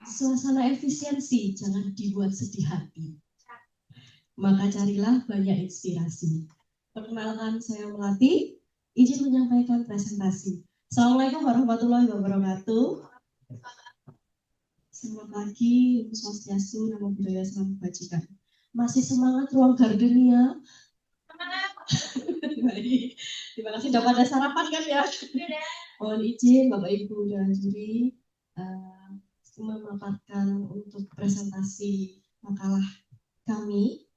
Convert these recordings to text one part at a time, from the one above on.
Suasana efisiensi jangan dibuat sedih hati. Maka carilah banyak inspirasi. Perkenalkan, saya Melati. Izin menyampaikan presentasi. Assalamualaikum warahmatullahi wabarakatuh. Selamat pagi, Om Swastiastu, Namo Buddhaya, Salam Kebajikan. Masih semangat ruang gardenia? Baik, terima kasih sudah pada sarapan kan ya. Mohon izin Bapak Ibu dan juri memaparkan untuk presentasi makalah kami.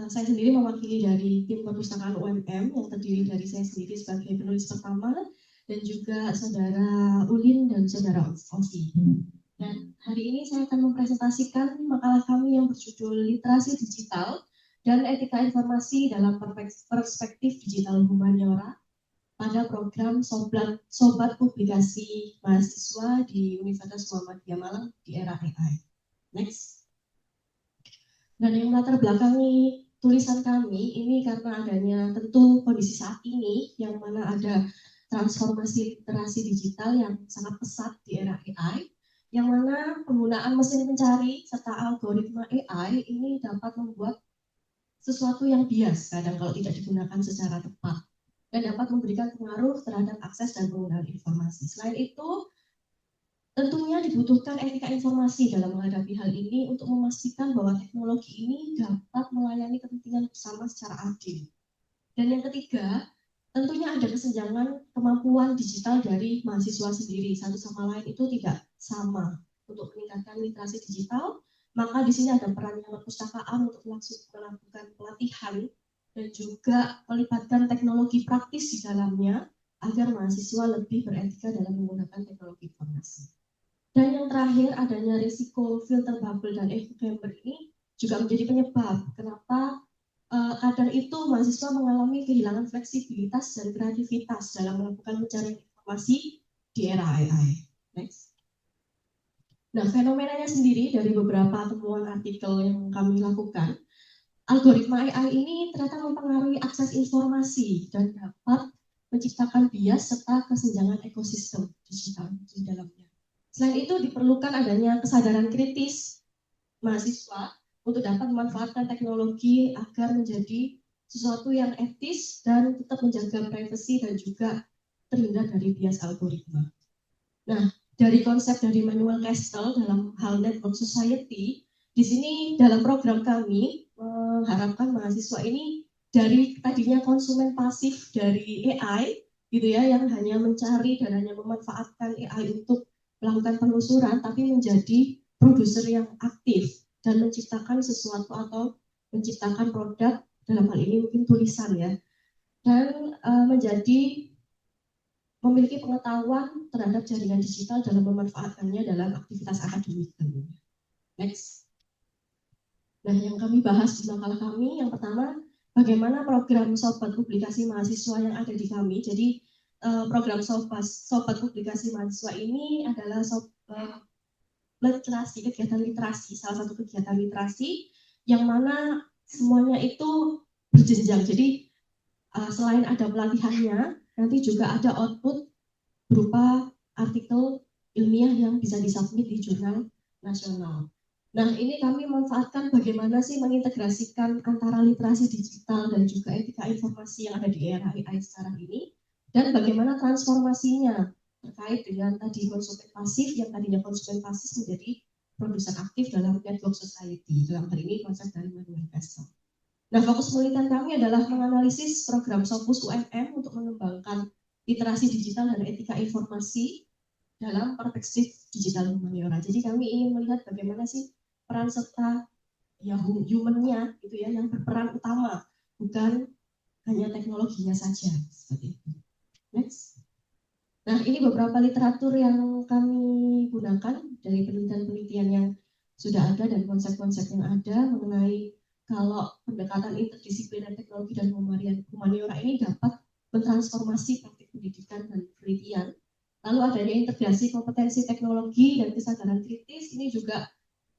Saya sendiri mewakili dari tim perpustakaan UMM yang terdiri dari saya sendiri sebagai penulis pertama dan juga saudara Ulin dan saudara Osi. Dan hari ini saya akan mempresentasikan makalah kami yang berjudul Literasi Digital dan Etika Informasi dalam Perspektif Digital Humaniora pada program Sobat Publikasi Mahasiswa di Universitas Muhammadiyah Malang di era AI. Next. Dan yang melatar belakangi tulisan kami ini karena adanya tentu kondisi saat ini yang mana ada transformasi literasi digital yang sangat pesat di era AI, yang mana penggunaan mesin pencari serta algoritma AI ini dapat membuat sesuatu yang bias kadang kalau tidak digunakan secara tepat dan dapat memberikan pengaruh terhadap akses dan penggunaan informasi. Selain itu, tentunya dibutuhkan etika informasi dalam menghadapi hal ini untuk memastikan bahwa teknologi ini dapat melayani kepentingan bersama secara adil. Dan yang ketiga, tentunya ada kesenjangan kemampuan digital dari mahasiswa sendiri. Satu sama lain itu tidak sama. Untuk meningkatkan literasi digital, maka di sini ada peran yang perpustakaan untuk melakukan pelatihan dan juga melibatkan teknologi praktis di dalamnya agar mahasiswa lebih beretika dalam menggunakan teknologi informasi. Dan yang terakhir, adanya risiko filter bubble dan echo chamber ini juga menjadi penyebab kenapa kadang itu mahasiswa mengalami kehilangan fleksibilitas dan kreativitas dalam melakukan pencarian informasi di era AI. Next. Nah, fenomenanya sendiri dari beberapa temuan artikel yang kami lakukan, algoritma AI ini ternyata mempengaruhi akses informasi dan dapat menciptakan bias serta kesenjangan ekosistem digital di dalamnya. Selain itu diperlukan adanya kesadaran kritis mahasiswa untuk dapat memanfaatkan teknologi agar menjadi sesuatu yang etis dan tetap menjaga privasi dan juga terhindar dari bias algoritma. Nah, dari konsep dari Manuel Castle dalam hal network society, di sini dalam program kami mengharapkan mahasiswa ini dari tadinya konsumen pasif dari AI, gitu ya, yang hanya mencari dan hanya memanfaatkan AI untuk melakukan penelusuran, tapi menjadi produser yang aktif dan menciptakan sesuatu atau menciptakan produk, dalam hal ini mungkin tulisan ya, dan menjadi memiliki pengetahuan terhadap jaringan digital dalam memanfaatkannya dalam aktivitas akademik. Next. Nah, yang kami bahas di makalah kami, yang pertama, bagaimana program Sobat Publikasi Mahasiswa yang ada di kami. Jadi, program Sobat Publikasi Mahasiswa ini adalah literasi, kegiatan literasi, salah satu kegiatan literasi yang mana semuanya itu berjenjang. Jadi selain ada pelatihannya, nanti juga ada output berupa artikel ilmiah yang bisa disubmit di jurnal nasional. Nah, ini kami memanfaatkan bagaimana sih mengintegrasikan antara literasi digital dan juga etika informasi yang ada di era AI sekarang ini, dan bagaimana transformasinya terkait dengan tadi konsumen pasif yang tadinya konsumen pasif menjadi produsen aktif dalam network society. Dalam hal ini konsep dari Manuel Castle. Nah, fokus penelitian kami adalah menganalisis program Sopus UMM untuk mengembangkan literasi digital dan etika informasi dalam perspektif digital humaniora. Jadi kami ingin melihat bagaimana sih peran serta ya human-nya gitu ya yang berperan utama, bukan hanya teknologinya saja seperti itu. Next. Nah, ini beberapa literatur yang kami gunakan dari penelitian-penelitian yang sudah ada dan konsep-konsep yang ada mengenai kalau pendekatan interdisipliner teknologi dan humaniora ini dapat mentransformasi praktik pendidikan dan penelitian. Lalu adanya integrasi kompetensi teknologi dan kesadaran kritis ini juga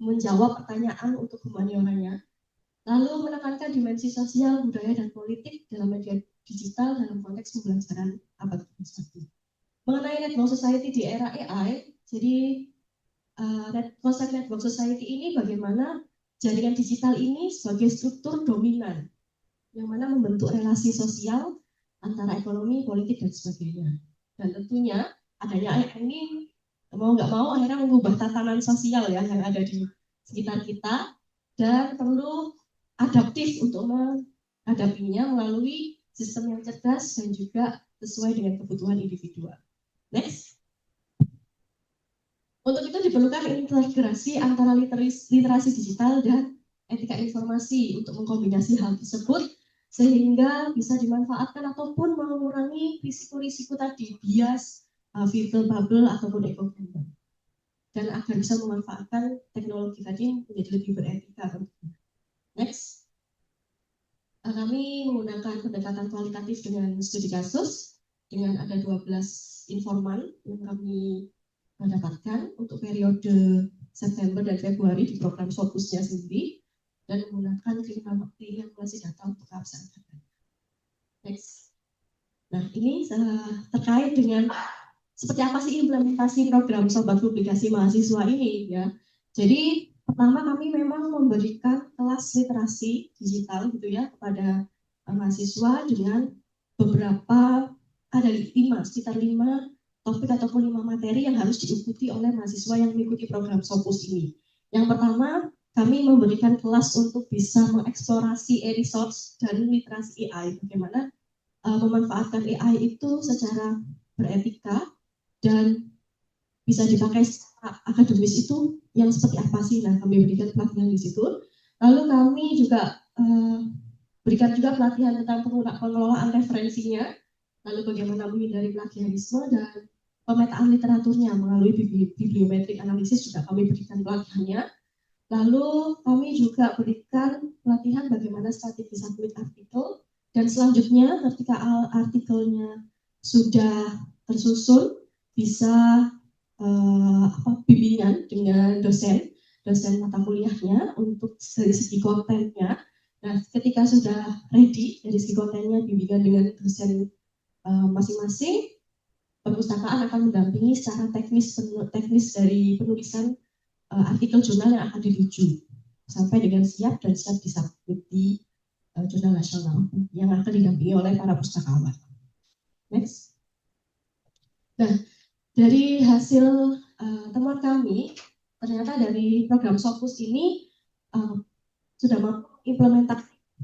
menjawab pertanyaan untuk humanioranya. Lalu menekankan dimensi sosial, budaya, dan politik dalam media digital dalam konteks pembelajaran abad 21. Mengenai network society di era AI, jadi konsep network society ini bagaimana jaringan digital ini sebagai struktur dominan yang mana membentuk relasi sosial antara ekonomi, politik, dan sebagainya. Dan tentunya adanya AI ini mau nggak mau akhirnya mengubah tatanan sosial ya yang ada di sekitar kita dan perlu adaptif untuk menghadapinya melalui sistem yang cerdas dan juga sesuai dengan kebutuhan individual. Next. Untuk itu diperlukan integrasi antara literasi digital dan etika informasi untuk mengkombinasi hal tersebut sehingga bisa dimanfaatkan ataupun mengurangi risiko-risiko tadi, bias, virtual bubble ataupun echo chamber. Dan agar bisa memanfaatkan teknologi tadi menjadi lebih beretika. Next. Kami menggunakan pendekatan kualitatif dengan studi kasus dengan ada 12 informan yang kami mendapatkan untuk periode September dan Februari di program fokusnya sendiri dan menggunakan triangulasi data untuk keabsahan data. Next. Nah, ini terkait dengan seperti apa sih implementasi program Sobat Publikasi Mahasiswa ini ya. Jadi pertama kami memang memberikan kelas literasi digital gitu ya kepada mahasiswa dengan beberapa ada sekitar 5 topik ataupun 5 materi yang harus diikuti oleh mahasiswa yang mengikuti program Sopus ini. Yang pertama, kami memberikan kelas untuk bisa mengeksplorasi e-resource dan literasi AI. Bagaimana memanfaatkan AI itu secara beretika dan bisa dipakai secara akademis itu yang seperti apa sih? Nah, kami berikan pelatihan di situ. Lalu kami juga berikan juga pelatihan tentang pengelolaan referensinya, lalu bagaimana menghindari plagiarisme dan pemetaan literaturnya melalui bibliometrik analisis juga kami berikan pelatihannya. Lalu kami juga berikan pelatihan bagaimana strategi submit artikel dan selanjutnya ketika artikelnya sudah tersusun bisa bimbingan dengan dosen mata kuliahnya untuk dari segi kontennya. Nah, ketika sudah ready dari segi kontennya bimbingan dengan dosen masing-masing, perpustakaan akan mendampingi secara teknis dari penulisan artikel jurnal yang akan dirujuk sampai dengan siap disubmit di jurnal nasional yang akan didampingi oleh para pustakawan. Next. Nah, dari hasil temuan kami, ternyata dari program Sopus ini sudah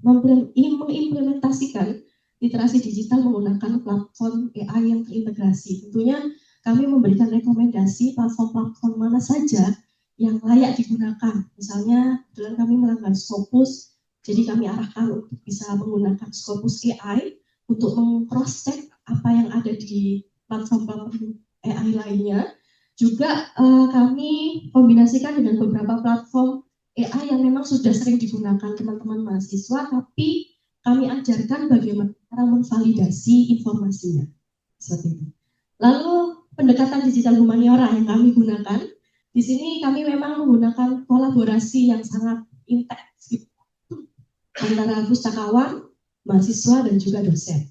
mengimplementasikan literasi digital menggunakan platform AI yang terintegrasi. Tentunya kami memberikan rekomendasi platform-platform mana saja yang layak digunakan. Misalnya, dalam kami melakukan Scopus, jadi kami arahkan untuk bisa menggunakan Scopus AI untuk meng-cross-check apa yang ada di platform-platform AI lainnya. Juga kami kombinasikan dengan beberapa platform AI yang memang sudah sering digunakan teman-teman mahasiswa, tapi kami ajarkan bagaimana cara memvalidasi informasinya. Seperti itu. Lalu pendekatan digital humaniora yang kami gunakan, di sini kami memang menggunakan kolaborasi yang sangat intens antara pustakawan, mahasiswa, dan juga dosen.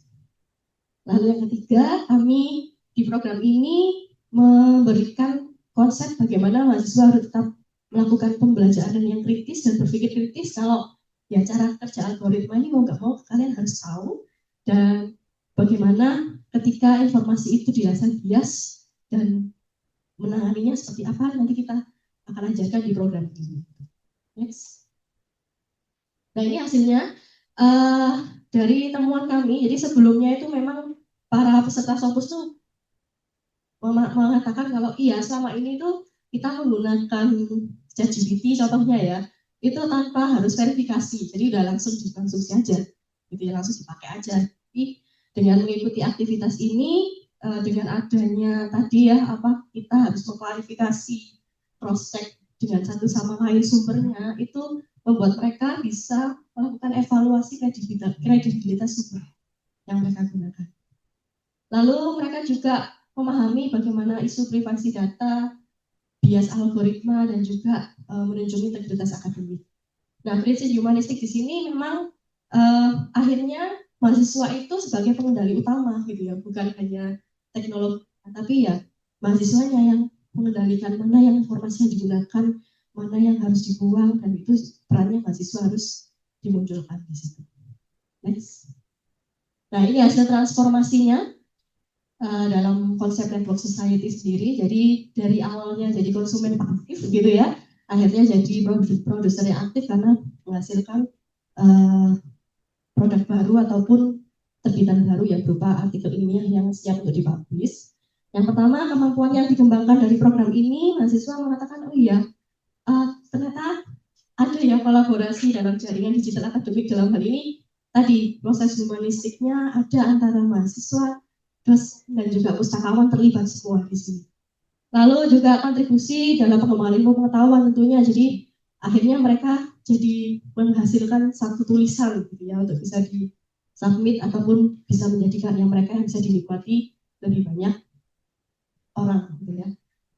Lalu yang ketiga, kami di program ini memberikan konsep bagaimana mahasiswa harus tetap melakukan pembelajaran yang kritis dan berpikir kritis. Kalau ya cara kerja algoritma ini mau nggak mau kalian harus tahu, dan bagaimana ketika informasi itu dirasa bias dan menanganinya seperti apa nanti kita akan ajarkan di program ini. Next. Nah, ini hasilnya dari temuan kami. Jadi sebelumnya itu memang para peserta Sopus tuh mengatakan kalau iya selama ini tuh kita menggunakan ChatGPT contohnya ya, itu tanpa harus verifikasi, jadi udah langsung dikonsumsi aja, gitu ya, langsung dipakai aja. Tapi dengan mengikuti aktivitas ini, dengan adanya tadi ya kita harus mengklarifikasi cross-check dengan satu sama lain sumbernya, itu membuat mereka bisa melakukan evaluasi kredibilitas sumber yang mereka gunakan. Lalu mereka juga memahami bagaimana isu privasi data, bias algoritma, dan juga menunjukkan integritas akademik. Nah, prinsip humanistik di sini memang akhirnya mahasiswa itu sebagai pengendali utama, gitu ya, bukan hanya Tapi ya mahasiswanya yang mengendalikan mana yang informasi yang digunakan, mana yang harus dibuang, dan itu perannya mahasiswa harus dimunculkan di situ. Next. Nah, ini hasil transformasinya dalam konsep network society sendiri. Jadi dari awalnya jadi konsumen aktif gitu ya, akhirnya jadi produser yang aktif karena menghasilkan produk baru ataupun terbitan baru yang berupa artikel ilmiah yang siap untuk dipublish. Yang pertama, kemampuan yang dikembangkan dari program ini, mahasiswa mengatakan, oh iya, ternyata ada ya kolaborasi dalam jaringan digital akademik. Dalam hal ini tadi proses humanistiknya ada antara mahasiswa, dosen, dan juga pustakawan terlibat semua di sini. Lalu juga kontribusi dalam pengembangan ilmu pengetahuan tentunya. Jadi akhirnya mereka jadi menghasilkan satu tulisan gitu ya untuk bisa di submit ataupun bisa menjadi karya mereka yang bisa dinikmati lebih banyak orang gitu ya.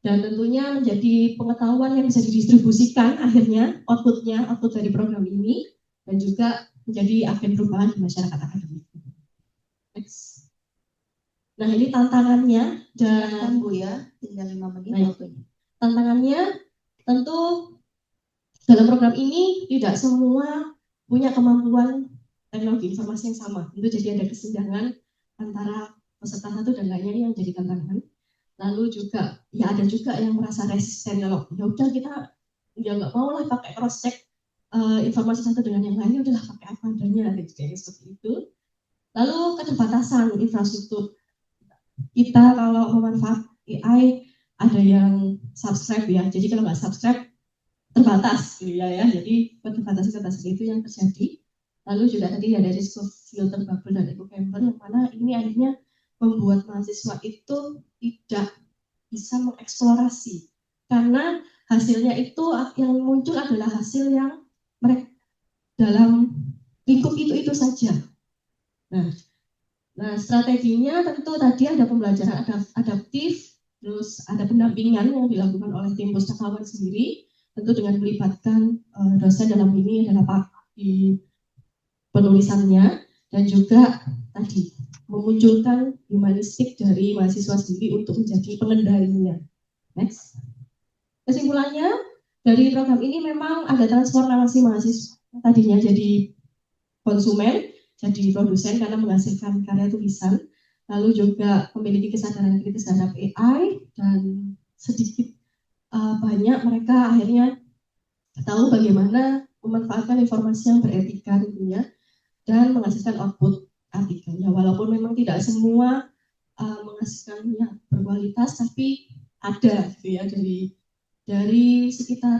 Dan tentunya menjadi pengetahuan yang bisa didistribusikan akhirnya output dari program ini dan juga menjadi agen perubahan di masyarakat akademik. Next. Nah, ini tantangannya dan Bu ya, tinggal 5 menit waktunya. Tantangannya tentu dalam program ini tidak semua punya kemampuan teknologi informasi yang sama. Tentu jadi ada kesenjangan antara peserta satu dan lainnya yang jadi tantangan. Lalu juga ya ada juga yang merasa resisten kalau ya udah kita ya nggak mau lah pakai cross check informasi satu dengan yang lainnya, udahlah pakai apa adanya kayak seperti itu. Lalu keterbatasan infrastruktur kita kalau memanfaat AI ada yang subscribe ya, jadi kalau nggak subscribe terbatas gitu ya, jadi keterbatasan itu yang terjadi. Lalu juga tadi ada risiko filter bubble dan echo chamber yang mana ini akhirnya membuat mahasiswa itu tidak bisa mengeksplorasi karena hasilnya itu yang muncul adalah hasil yang mereka dalam lingkup itu saja. Nah, strateginya tentu tadi ada pembelajaran adaptif, terus ada pendampingan yang dilakukan oleh tim pustakawan sendiri, tentu dengan melibatkan dosen dalam ini adalah Pak di penulisannya, dan juga tadi memunculkan humanistik dari mahasiswa sendiri untuk menjadi pengendalinya. Next. Kesimpulannya, dari program ini memang ada transformasi mahasiswa tadinya jadi konsumen, jadi produsen karena menghasilkan karya tulisan, lalu juga memiliki kesadaran kritis terhadap AI, dan sedikit banyak mereka akhirnya tahu bagaimana memanfaatkan informasi yang beretika tentunya, dan menghasilkan output artikelnya. Walaupun memang tidak semua menghasilkan yang berkualitas, tapi ada gitu ya dari sekitar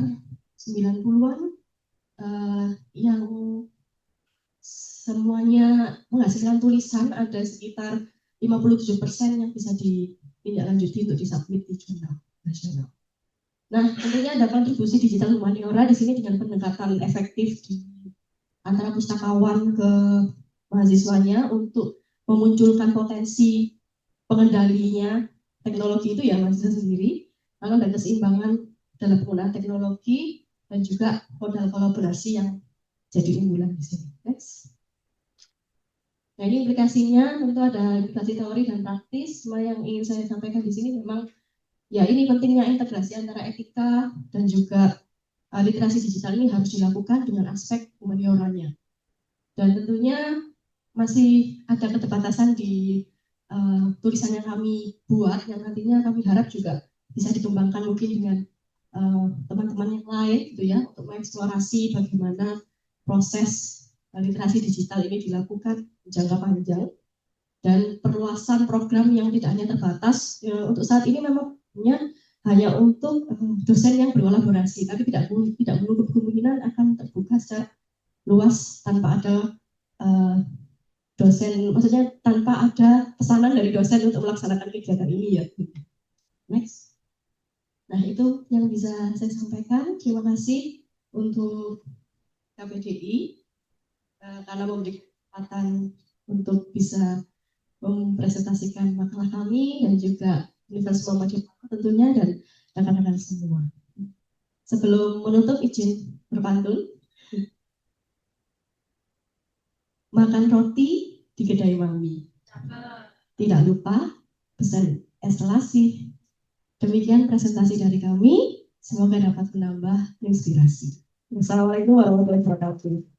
90-an yang semuanya menghasilkan tulisan, ada sekitar 57% yang bisa ditindaklanjuti untuk disubmit di jurnal nasional. Nah, tentunya ada kontribusi digital humaniora di sini dengan pendekatan efektif di antara pustakawan ke mahasiswanya untuk memunculkan potensi pengendalinya teknologi itu ya mahasiswa sendiri, lalu ada keseimbangan dalam penggunaan teknologi dan juga modal kolaborasi yang jadi unggulan di sini. Next. Nah, ini implikasinya tentu ada implikasi teori dan praktis. Semua yang ingin saya sampaikan di sini memang ya ini pentingnya integrasi antara etika dan juga literasi digital ini harus dilakukan dengan aspek humanioranya. Dan tentunya masih ada keterbatasan di tulisan yang kami buat yang nantinya kami harap juga bisa dikembangkan mungkin dengan teman-teman yang lain gitu ya, untuk mengeksplorasi bagaimana proses literasi digital ini dilakukan jangka panjang dan perluasan program yang tidak hanya terbatas untuk saat ini memang hanya untuk dosen yang berkolaborasi, tapi tidak menutup kemungkinan akan terbuka secara luas tanpa ada dosen, maksudnya tanpa ada pesanan dari dosen untuk melaksanakan kegiatan ini ya. Next. Nah, itu yang bisa saya sampaikan. Terima kasih untuk KPDI karena memberi kesempatan untuk bisa mempresentasikan makalah kami, dan juga Universitas Muhammadiyah tentunya, dan rekan-rekan semua. Sebelum menutup, izin berpantun. Makan roti di kedai mami. Tidak lupa pesan eskalasi. Demikian presentasi dari kami. Semoga dapat menambah inspirasi. Wassalamualaikum warahmatullahi wabarakatuh.